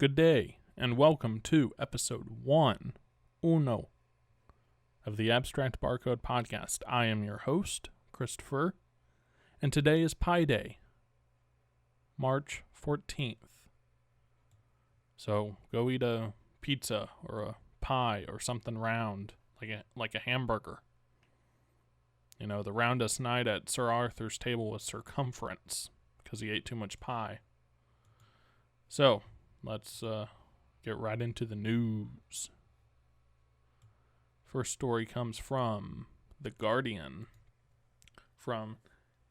Good day, and welcome to episode 1 of the Abstract Barcode podcast. I am your host, Christopher, and today is Pi Day, March 14th. So go eat a pizza or a pie or something round, like a hamburger. You know, the roundest night at Sir Arthur's table was circumference, because he ate too much pie. So, let's get right into the news. First story comes from The Guardian, from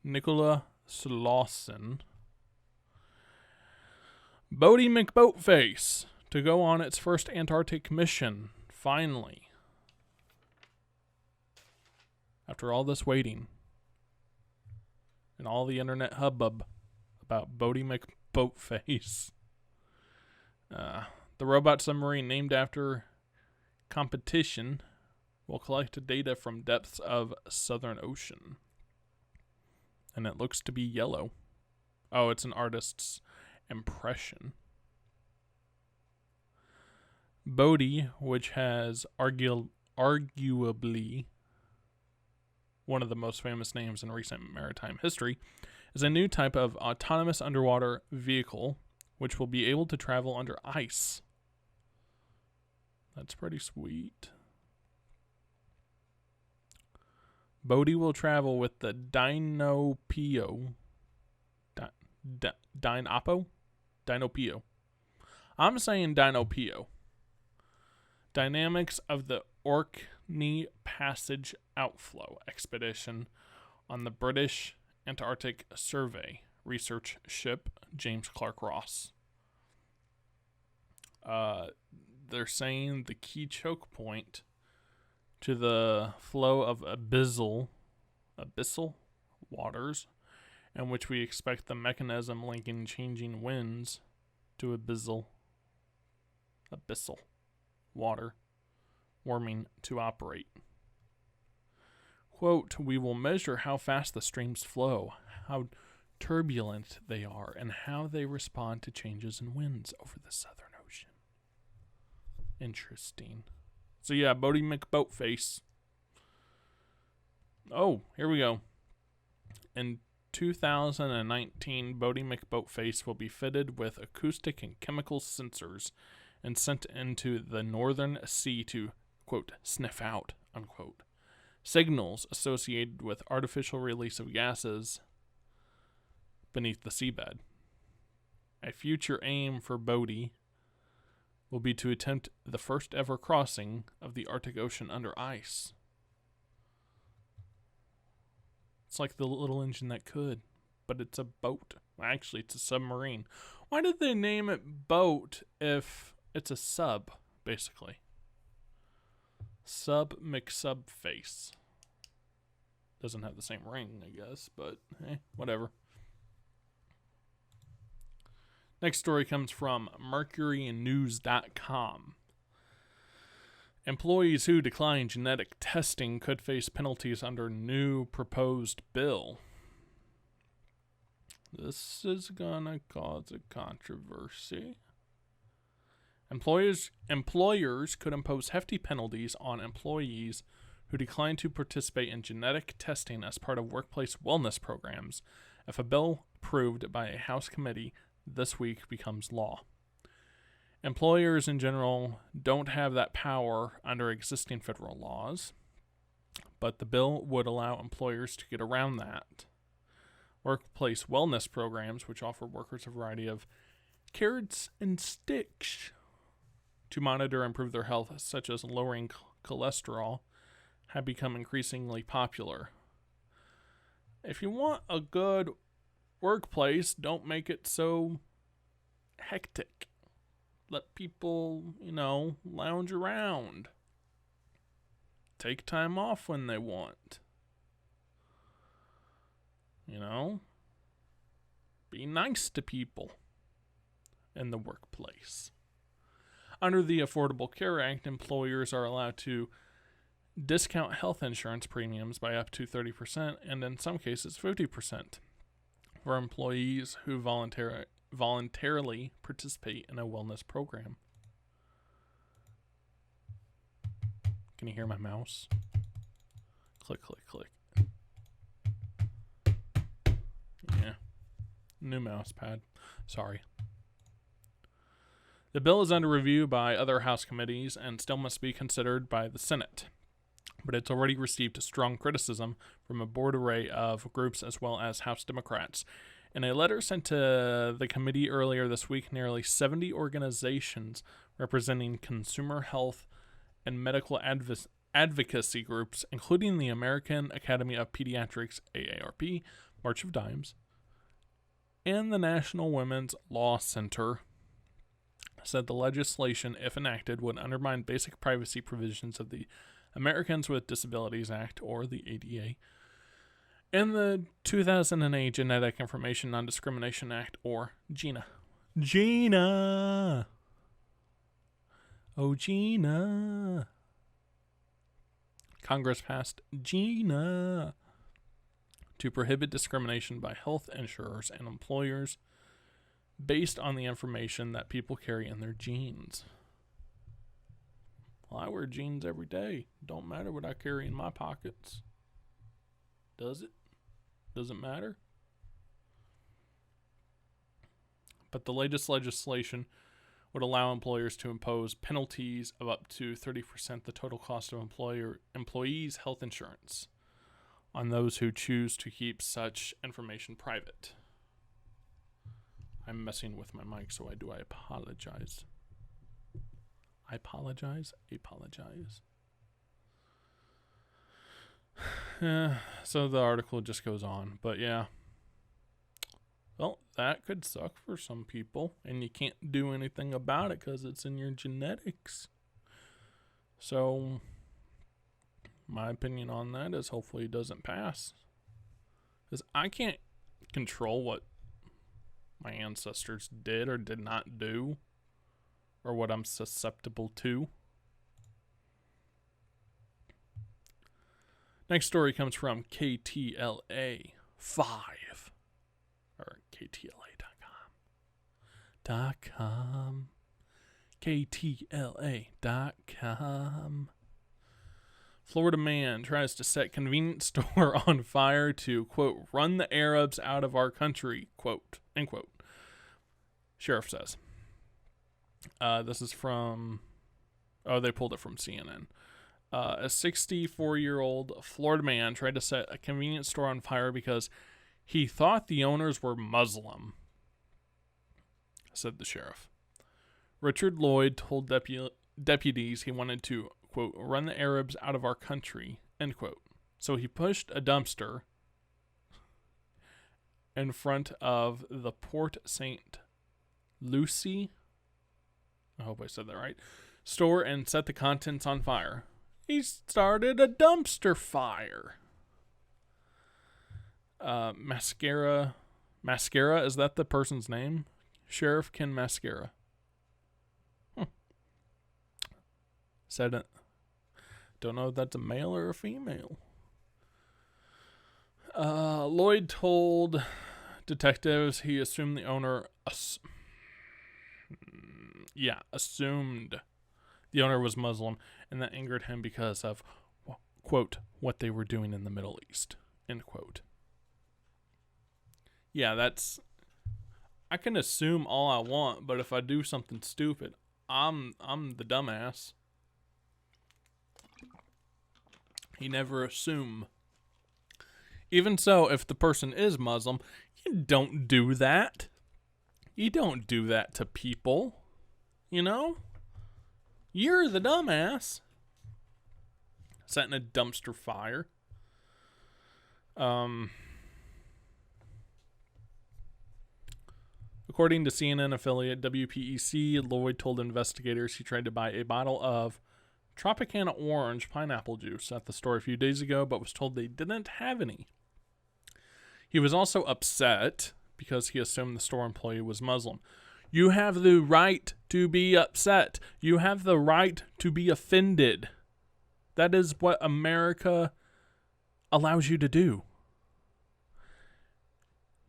Nicola Slauson. Boaty McBoatface to go on its first Antarctic mission, finally. After all this waiting, and all the internet hubbub about Boaty McBoatface. The robot submarine named after competition will collect data from depths of Southern Ocean. And it looks to be yellow. Oh, it's an artist's impression. Boaty, which has arguably one of the most famous names in recent maritime history, is a new type of autonomous underwater vehicle which will be able to travel under ice. That's pretty sweet. Boaty will travel with the Dinopio. Dinopio. I'm saying Dinopio. Dynamics of the Orkney Passage outflow expedition on the British Antarctic Survey research ship James Clark Ross. They're saying the key choke point to the flow of abyssal waters, in which we expect the mechanism linking changing winds to abyssal water warming to operate. Quote, we will measure how fast the streams flow, how turbulent they are, and how they respond to changes in winds over the Southern Ocean. Interesting. So yeah, Boaty McBoatface. Oh, here we go. In 2019, Boaty McBoatface will be fitted with acoustic and chemical sensors and sent into the Northern Sea to, quote, sniff out, unquote, signals associated with artificial release of gases beneath the seabed. A future aim for Boaty will be to attempt the first ever crossing of the Arctic Ocean under ice. It's like the little engine that could, but it's a boat. Actually, it's a submarine. Why did they name it boat if it's a sub, basically? Sub McSubface. Doesn't have the same ring, I guess, but whatever. Next story comes from mercurynews.com. Employees who decline genetic testing could face penalties under new proposed bill. This is gonna cause a controversy. Employers could impose hefty penalties on employees who decline to participate in genetic testing as part of workplace wellness programs if a bill approved by a House committee this week becomes law. Employers in general don't have that power under existing federal laws, but the bill would allow employers to get around that. Workplace wellness programs, which offer workers a variety of carrots and sticks to monitor and improve their health, such as lowering cholesterol, have become increasingly popular. If you want a good workplace, don't make it so hectic. Let people, lounge around. Take time off when they want. Be nice to people in the workplace. Under the Affordable Care Act, employers are allowed to discount health insurance premiums by up to 30% and in some cases 50% for employees who voluntarily participate in a wellness program. Can you hear my mouse? Click, click, click. Yeah. New mouse pad. Sorry. The bill is under review by other House committees and still must be considered by the Senate. But it's already received strong criticism from a broad array of groups as well as House Democrats. In a letter sent to the committee earlier this week, nearly 70 organizations representing consumer health and medical advocacy groups, including the American Academy of Pediatrics, AARP, March of Dimes, and the National Women's Law Center, said the legislation, if enacted, would undermine basic privacy provisions of the Americans with Disabilities Act, or the ADA, and the 2008 Genetic Information Non-Discrimination Act, or GINA. GINA! Oh, GINA! Congress passed GINA to prohibit discrimination by health insurers and employers based on the information that people carry in their genes. Well, I wear jeans every day. Don't matter what I carry in my pockets. Does it? Doesn't matter? But the latest legislation would allow employers to impose penalties of up to 30% the total cost of employees' health insurance on those who choose to keep such information private. I'm messing with my mic, so I apologize. I apologize. So the article just goes on, but yeah. Well, that could suck for some people, and you can't do anything about it because it's in your genetics. So, my opinion on that is hopefully it doesn't pass. Because I can't control what my ancestors did or did not do, or what I'm susceptible to. Next story comes from KTLA 5, or KTLA.com. KTLA.com. Florida man tries to set convenience store on fire to, quote, run the Arabs out of our country, quote, end quote. Sheriff says. This is from, they pulled it from CNN. A 64-year-old Florida man tried to set a convenience store on fire because he thought the owners were Muslim, said the sheriff. Richard Lloyd told deputies he wanted to, quote, run the Arabs out of our country, end quote. So he pushed a dumpster in front of the Port St. Lucie, I hope I said that right, store and set the contents on fire. He started a dumpster fire. Mascara, is that the person's name? Sheriff Ken Mascara. Said it. Don't know if that's a male or a female. Lloyd told detectives he assumed the owner assumed the owner was Muslim, and that angered him because of, quote, what they were doing in the Middle East, end quote. Yeah, I can assume all I want, but if I do something stupid, I'm the dumbass. You never assume. Even so, if the person is Muslim, you don't do that. You don't do that to people. You know? You're the dumbass. Setting a dumpster fire. According to CNN affiliate WPEC, Lloyd told investigators he tried to buy a bottle of Tropicana orange pineapple juice at the store a few days ago, but was told they didn't have any. He was also upset because he assumed the store employee was Muslim. You have the right to be upset. You have the right to be offended. That is what America allows you to do.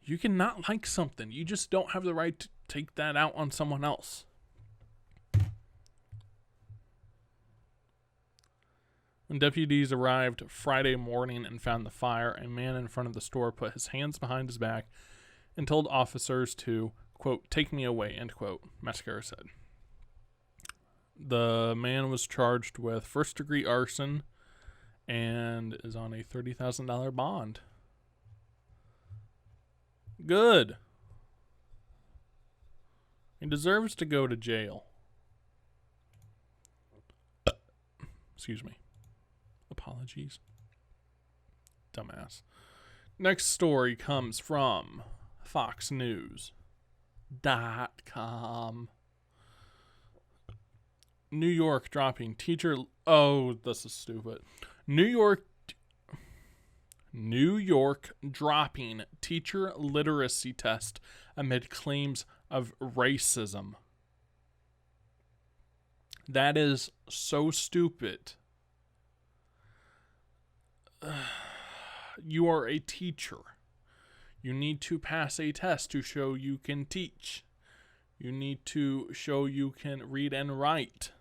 You can not like something. You just don't have the right take that out on someone else. When deputies arrived Friday morning and found the fire, a man in front of the store put his hands behind his back and told officers to, quote, "take me away," end quote, Mascara said. The man was charged with first-degree arson and is on a $30,000 bond. Good. He deserves to go to jail. Excuse me. Apologies. Dumbass. Next story comes from FoxNews.com. New York dropping teacher... Oh, this is stupid. New York dropping teacher literacy test amid claims of racism. That is so stupid. You are a teacher. You need to pass a test to show you can teach. You need to show you can read and write.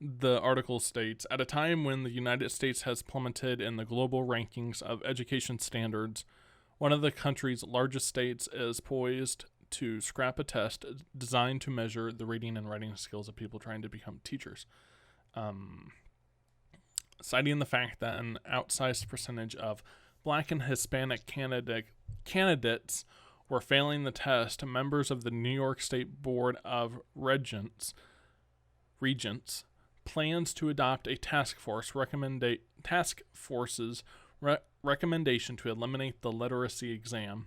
The article states, at a time when the United States has plummeted in the global rankings of education standards, one of the country's largest states is poised to scrap a test designed to measure the reading and writing skills of people trying to become teachers. Citing the fact that an outsized percentage of Black and Hispanic candidates were failing the test, members of the New York State Board of Regents plans to adopt a task force's recommendation to eliminate the literacy exam,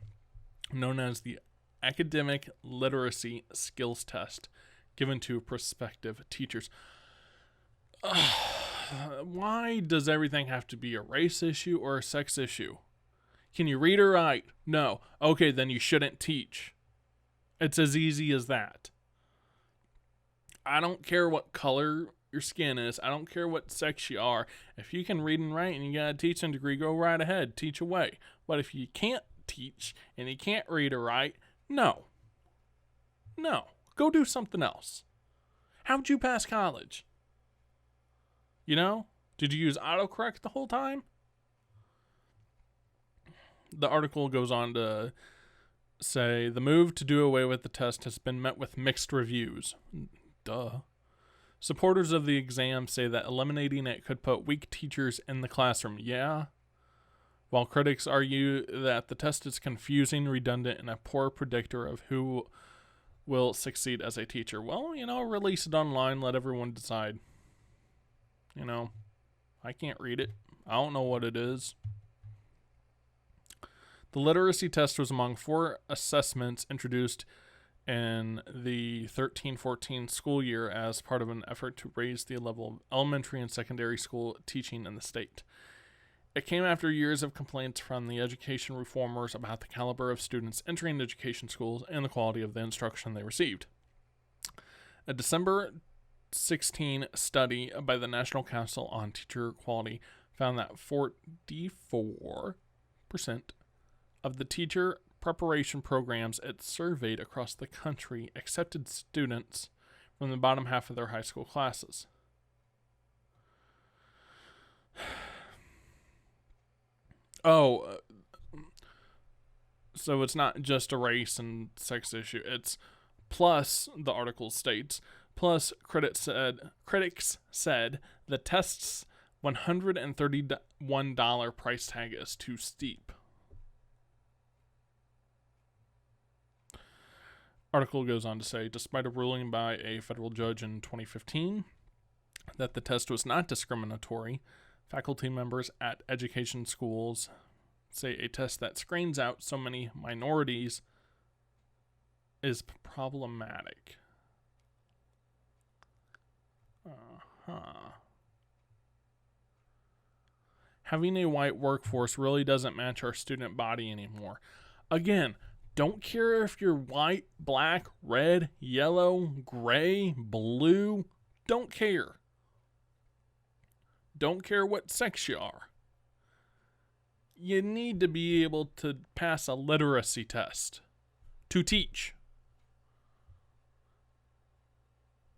known as the Academic Literacy Skills Test, given to prospective teachers. Why does everything have to be a race issue or a sex issue? Can you read or write? No. Okay, then you shouldn't teach. It's as easy as that. I don't care what color your skin is. I don't care what sex you are. If you can read and write and you got a teaching degree, go right ahead. Teach away. But if you can't teach and you can't read or write, no. Go do something else. How'd you pass college? You know? Did you use autocorrect the whole time? The article goes on to say, the move to do away with the test has been met with mixed reviews. Duh. Supporters of the exam say that eliminating it could put weak teachers in the classroom. Yeah. While critics argue that the test is confusing, redundant, and a poor predictor of who will succeed as a teacher. Well, release it online, let everyone decide. I can't read it. I don't know what it is. The literacy test was among 4 assessments introduced in the 13-14 school year as part of an effort to raise the level of elementary and secondary school teaching in the state. It came after years of complaints from the education reformers about the caliber of students entering education schools and the quality of the instruction they received. A December 2016 study by the National Council on Teacher Quality found that 44% of the teacher preparation programs it surveyed across the country accepted students from the bottom half of their high school classes. So it's not just a race and sex issue. It's plus, the article states, plus critics said the test's $131 price tag is too steep. Article goes on to say, despite a ruling by a federal judge in 2015 that the test was not discriminatory, faculty members at education schools say a test that screens out so many minorities is problematic. Having a white workforce really doesn't match our student body anymore. Again, don't care if you're white, black, red, yellow, gray, blue. Don't care. Don't care what sex you are. you need to be able to pass a literacy test to teach.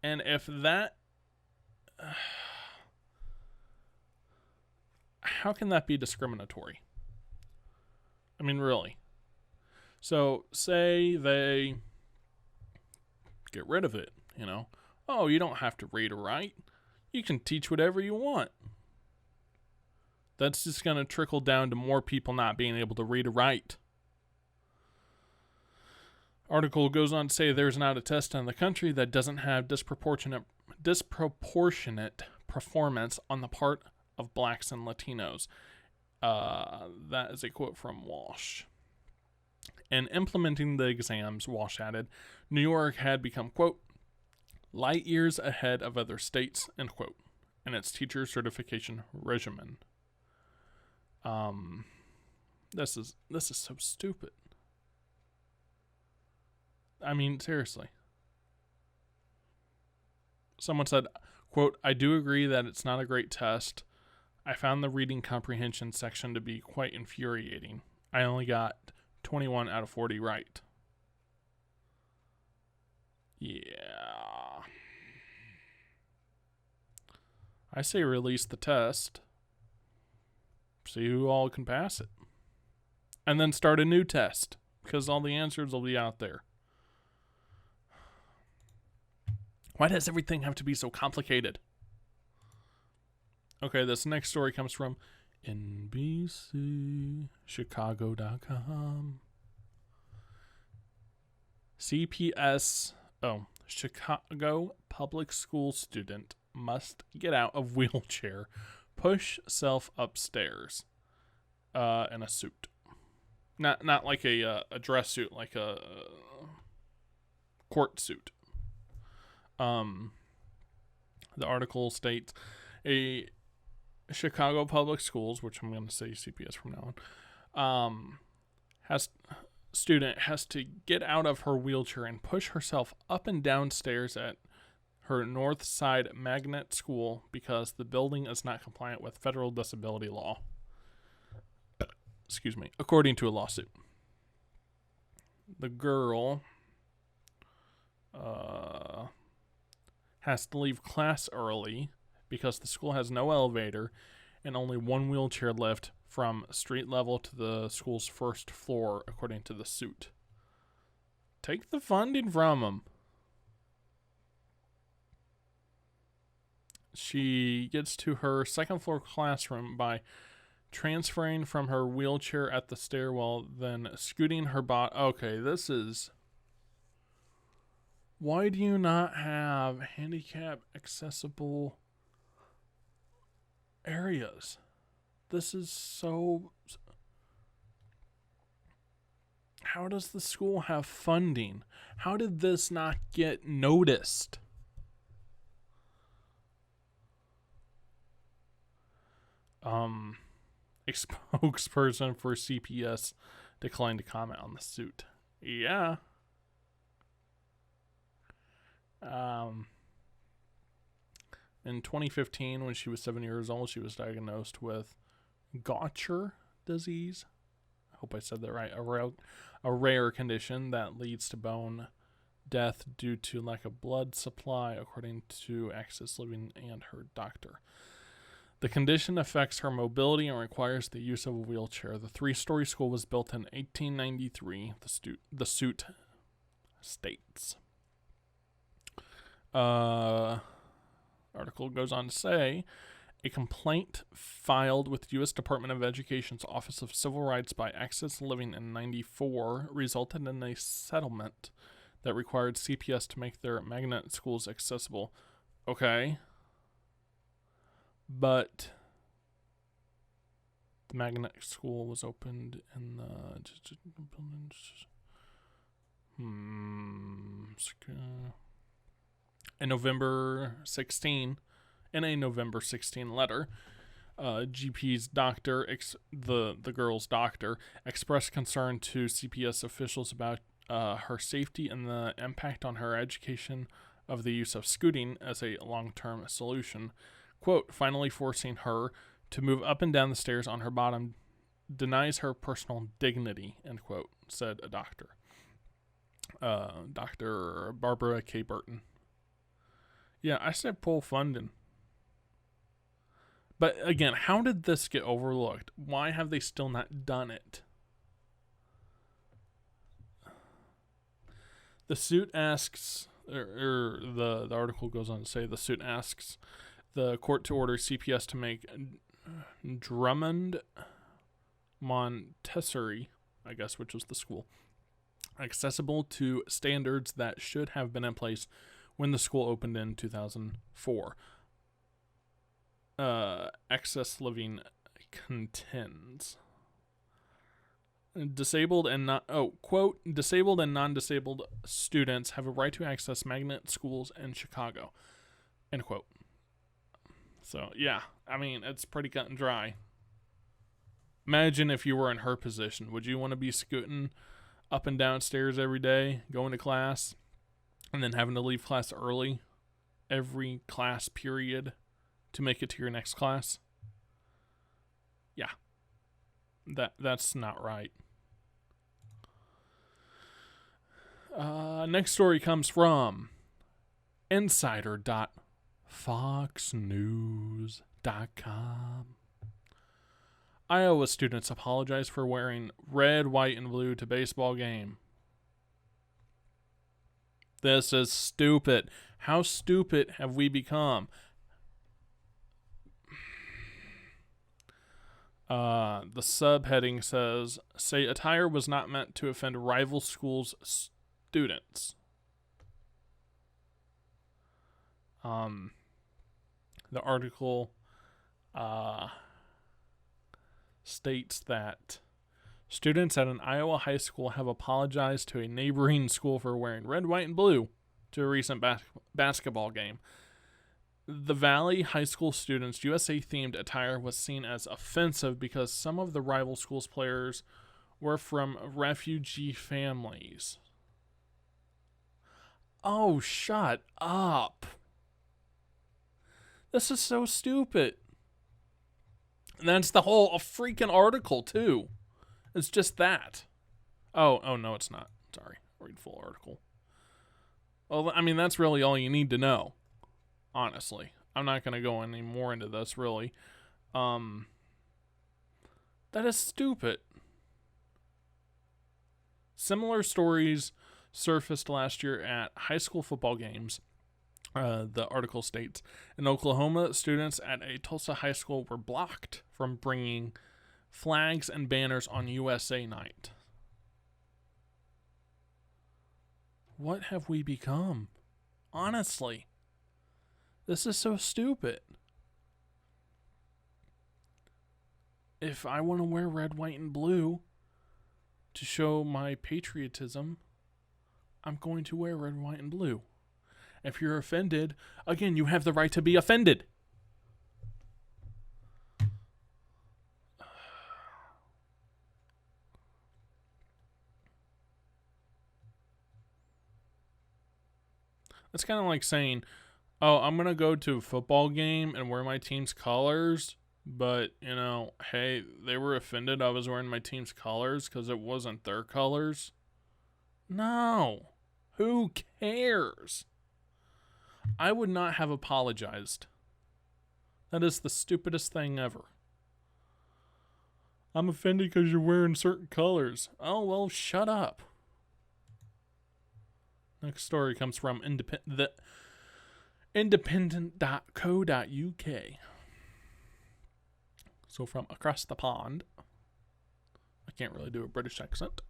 And if that... how can that be discriminatory? I mean, really. So, say they get rid of it, you know. Oh, you don't have to read or write. You can teach whatever you want. That's just going to trickle down to more people not being able to read or write. Article goes on to say there's not a test in the country that doesn't have disproportionate performance on the part of blacks and Latinos. That is a quote from Walsh. In implementing the exams, Walsh added, New York had become, quote, light years ahead of other states, end quote, in its teacher certification regimen. This is so stupid. I mean, seriously. Someone said, quote, I do agree that it's not a great test. I found the reading comprehension section to be quite infuriating. I only got 21 out of 40 right. Yeah. I say release the test. See who all can pass it. And then start a new test, because all the answers will be out there. Why does everything have to be so complicated? Okay, this next story comes from NBCChicago.com. Chicago public school student must get out of wheelchair, push self upstairs, in a suit. Not like a dress suit, like a court suit. The article states a Chicago Public Schools, which I'm going to say CPS from now on, student has to get out of her wheelchair and push herself up and down stairs at her North Side Magnet School because the building is not compliant with federal disability law. Excuse me, according to a lawsuit. The girl has to leave class early because the school has no elevator and only one wheelchair lift from street level to the school's first floor, according to the suit. Take the funding from them. She gets to her second floor classroom by transferring from her wheelchair at the stairwell, then scooting her body. Okay, this is... Why do you not have handicap accessible areas? This is so... How does the school have funding? How did this not get noticed? A spokesperson for CPS declined to comment on the suit. Yeah. In 2015, when she was 7 years old, she was diagnosed with Gaucher disease. I hope I said that right. A rare condition that leads to bone death due to lack of blood supply, according to Access Living and her doctor. The condition affects her mobility and requires the use of a wheelchair. The 3-story school was built in 1893, the suit states. Article goes on to say, a complaint filed with the U.S. Department of Education's Office of Civil Rights by Access Living in 94 resulted in a settlement that required CPS to make their magnet schools accessible. Okay. But the magnet school was opened in the... In November 16, in a November 16 letter, GP's doctor, the girl's doctor, expressed concern to CPS officials about her safety and the impact on her education of the use of scooting as a long-term solution. Quote, finally forcing her to move up and down the stairs on her bottom denies her personal dignity, end quote, said a doctor. Dr. Barbara K. Burton. Yeah, I said pull funding. But again, how did this get overlooked? Why have they still not done it? The suit asks, or the article goes on to say, the suit asks the court to order CPS to make Drummond Montessori, I guess, which was the school, accessible to standards that should have been in place when the school opened in 2004. Access Living contends. Disabled and disabled and non-disabled students have a right to access magnet schools in Chicago, end quote. So, yeah, I mean, it's pretty cut and dry. Imagine if you were in her position. Would you want to be scooting up and down stairs every day, going to class, and then having to leave class early every class period to make it to your next class? Yeah. That's not right. Next story comes from insider.foxnews.com. Iowa students apologize for wearing red, white, and blue to baseball game. This is stupid. How stupid have we become? The subheading says, say attire was not meant to offend rival schools' students. The article states that students at an Iowa high school have apologized to a neighboring school for wearing red, white, and blue to a recent basketball game. The Valley High School students' USA-themed attire was seen as offensive because some of the rival school's players were from refugee families. Oh, shut up. This is so stupid. And that's the whole freaking article, too. It's just that. Oh, no, it's not. Sorry. Read full article. Well, I mean, that's really all you need to know. Honestly. I'm not going to go any more into this, really. That is stupid. Similar stories surfaced last year at high school football games. The article states, in Oklahoma, students at a Tulsa high school were blocked from bringing flags and banners on USA Night. What have we become? Honestly. This is so stupid. If I want to wear red, white, and blue to show my patriotism, I'm going to wear red, white, and blue. If you're offended, again, you have the right to be offended. It's kind of like saying, oh, I'm going to go to a football game and wear my team's colors, but, you know, hey, they were offended I was wearing my team's colors because it wasn't their colors. No. Who cares? I would not have apologized. That is the stupidest thing ever. I'm offended because you're wearing certain colors. Oh, well, shut up. Next story comes from independent.co.uk. So from across the pond. I can't really do a British accent.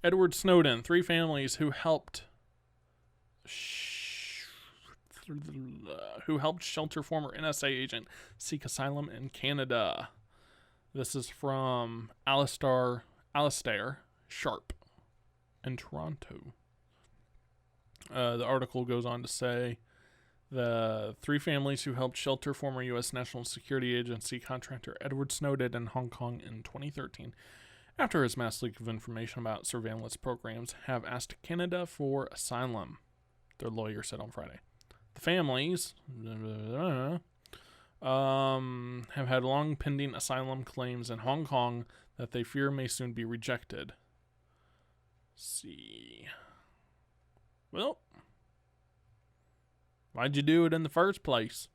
Edward Snowden, 3 families who helped shelter former NSA agent seek asylum in Canada. This is from Alistair Sharp in Toronto. The article goes on to say the 3 families who helped shelter former U.S. National Security Agency contractor Edward Snowden in Hong Kong in 2013, after his mass leak of information about surveillance programs, have asked Canada for asylum, their lawyer said on Friday. The families have had long pending asylum claims in Hong Kong that they fear may soon be rejected. Let's see. Well, why'd you do it in the first place?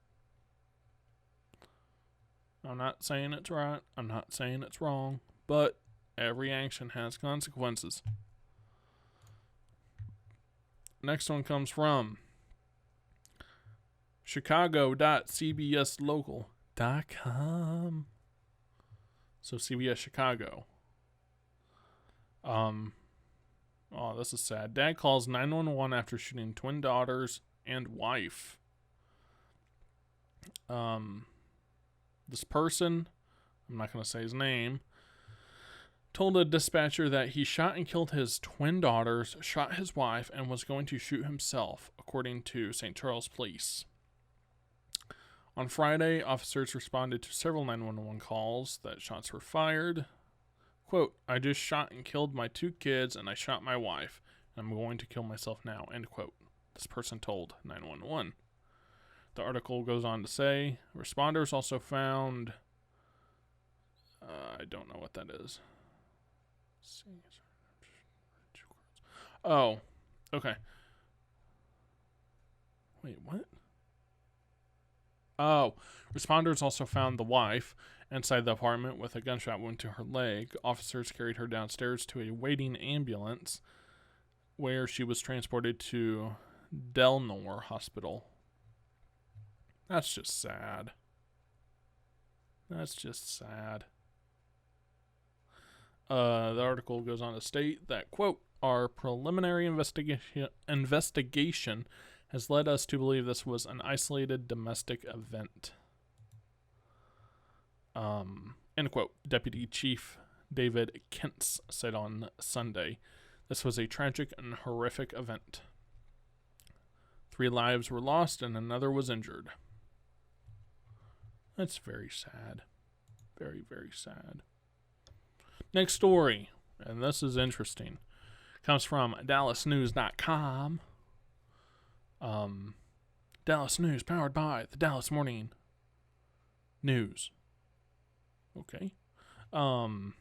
I'm not saying it's right. I'm not saying it's wrong. But every action has consequences. Next one comes from chicago.cbslocal.com. So CBS Chicago. Oh, this is sad. Dad calls 911 after shooting twin daughters and wife. This person, I'm not going to say his name, told a dispatcher that he shot and killed his twin daughters, shot his wife, and was going to shoot himself, according to St. Charles Police. On Friday, officers responded to several 911 calls that shots were fired. Quote, I just shot and killed my 2 kids and I shot my wife, and I'm going to kill myself now, end quote. This person told 911. The article goes on to say, responders also found, I don't know what that is. Oh, okay. Wait, what? Oh, responders also found the wife inside the apartment with a gunshot wound to her leg. Officers carried her downstairs to a waiting ambulance where she was transported to Delnor Hospital. That's just sad. That's just sad. The article goes on to state that, quote, our preliminary investigation has led us to believe this was an isolated domestic event. End quote. Deputy Chief David Kentz said on Sunday, this was a tragic and horrific event. 3 lives were lost and another was injured. That's very sad. Very, very sad. Next story, and this is interesting, comes from DallasNews.com. Dallas News powered by the Dallas Morning News. Okay. The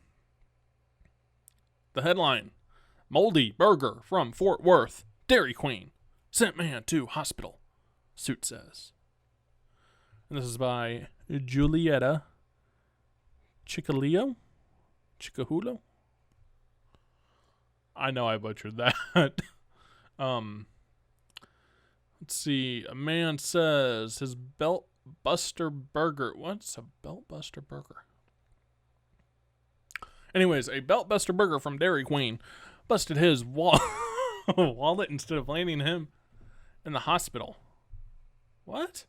headline, moldy burger from Fort Worth, Dairy Queen, sent man to hospital, suit says. And this is by Julieta Chicahulo. I know I butchered that. Let's see. A man says his belt buster burger. What's a belt buster burger? Anyways, a belt buster burger from Dairy Queen busted his wallet instead of landing him in the hospital. What?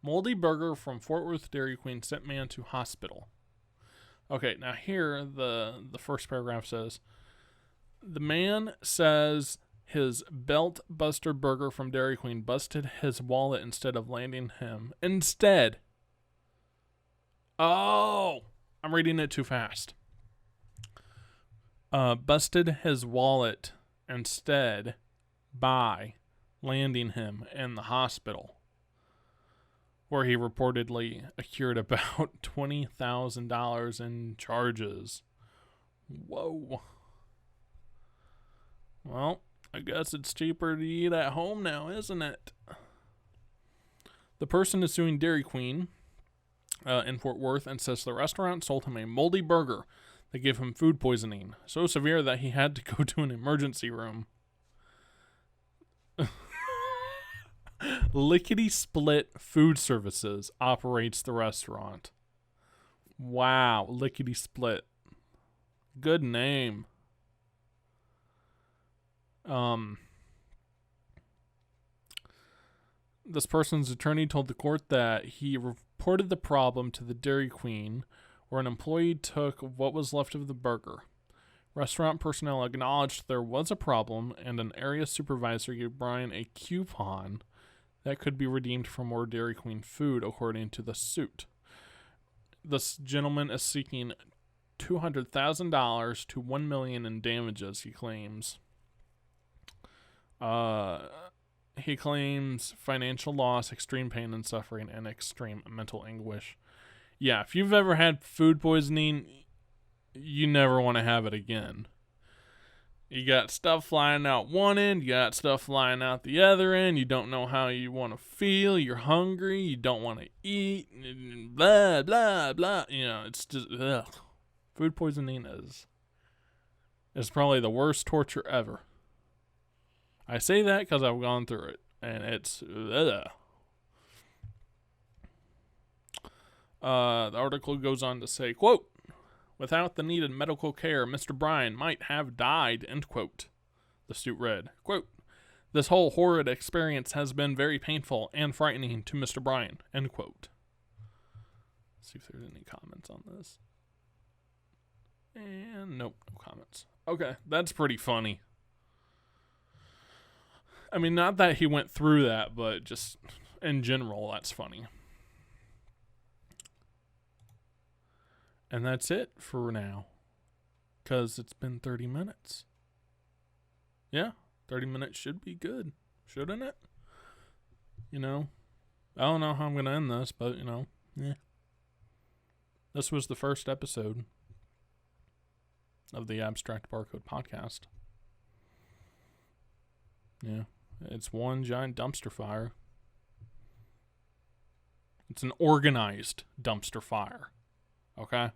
Moldy burger from Fort Worth Dairy Queen sent man to hospital. Okay, now here the first paragraph says, the man says his belt buster burger from Dairy Queen busted his wallet instead of landing him. Oh, I'm reading it too fast. Busted his wallet instead by landing him in the hospital, where he reportedly accrued about $20,000 in charges. Whoa. Well, I guess it's cheaper to eat at home now, isn't it? The person is suing Dairy Queen in Fort Worth and says the restaurant sold him a moldy burger that gave him food poisoning, so severe that he had to go to an emergency room. Lickety Split Food Services operates the restaurant. Wow, Lickety Split. Good name. This person's attorney told the court that he reported the problem to the Dairy Queen, where an employee took what was left of the burger. Restaurant personnel acknowledged there was a problem, and an area supervisor gave Brian a coupon that could be redeemed for more Dairy Queen food, according to the suit. This gentleman is seeking $200,000 to $1 million in damages, he claims. he claims financial loss, extreme pain and suffering, and extreme mental anguish. Yeah, if you've ever had food poisoning, you never want to have it again. You got stuff flying out one end, you got stuff flying out the other end, you don't know how you want to feel, you're hungry, you don't want to eat, blah, blah, blah. You know, it's just, ugh. Food poisoning is probably the worst torture ever. I say that because I've gone through it, and it's, ugh. The article goes on to say, quote, without the needed medical care, Mr. Bryan might have died, end quote. The suit read, quote, this whole horrid experience has been very painful and frightening to Mr. Bryan, end quote. Let's see if there's any comments on this. And nope, no comments. Okay, that's pretty funny. I mean, not that he went through that, but just in general, that's funny. And that's it for now. Because it's been 30 minutes. Yeah, 30 minutes should be good. Shouldn't it? You know, I don't know how I'm going to end this, but, you know, yeah. This was the first episode of the Abstract Barcode podcast. Yeah, it's one giant dumpster fire. It's an organized dumpster fire. Okay?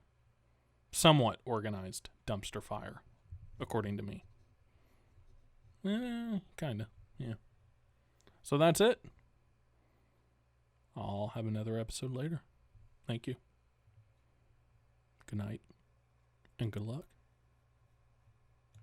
Somewhat organized dumpster fire, according to me. Kinda, yeah. So that's it. I'll have another episode later. Thank you. Good night, and good luck.